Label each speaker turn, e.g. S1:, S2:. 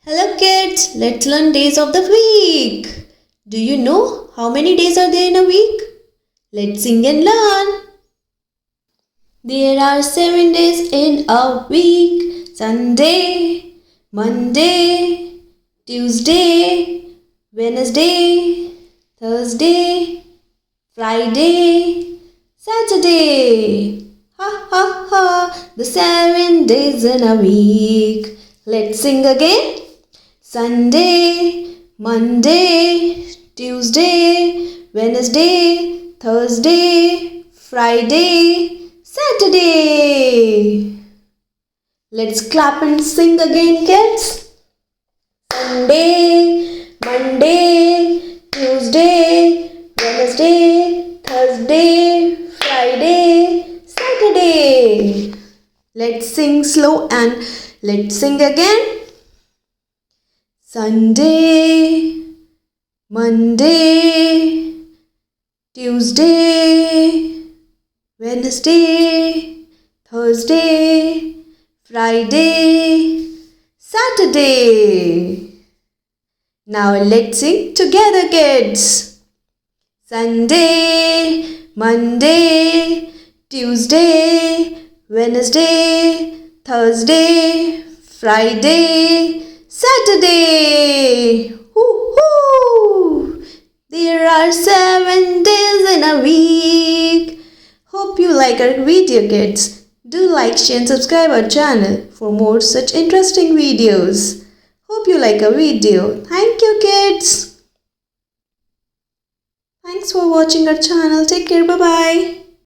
S1: Hello kids, let's learn days of the week. Do you know how many days are there in a week? Let's sing and learn. There are 7 days in a week. Sunday, Monday, Tuesday, Wednesday, Thursday, Friday, Saturday. Ha ha ha, the 7 days in a week. Let's sing again. Sunday, Monday, Tuesday, Wednesday, Thursday, Friday, Saturday. Let's clap and sing again, kids. Sunday, Monday, Tuesday, Wednesday, Thursday, Friday, Saturday. Let's sing slow and let's sing again. Sunday, Monday, Tuesday, Wednesday, Thursday, Friday, Saturday. Now let's sing together, kids. Sunday, Monday, Tuesday, Wednesday, Thursday, Friday, Saturday. Woo-hoo! There are 7 days in a week. Hope you like our video, kids. Do like, share and subscribe our channel for more such interesting videos. Hope you like our video. Thank you, kids. Thanks for watching our channel. Take care. Bye-bye.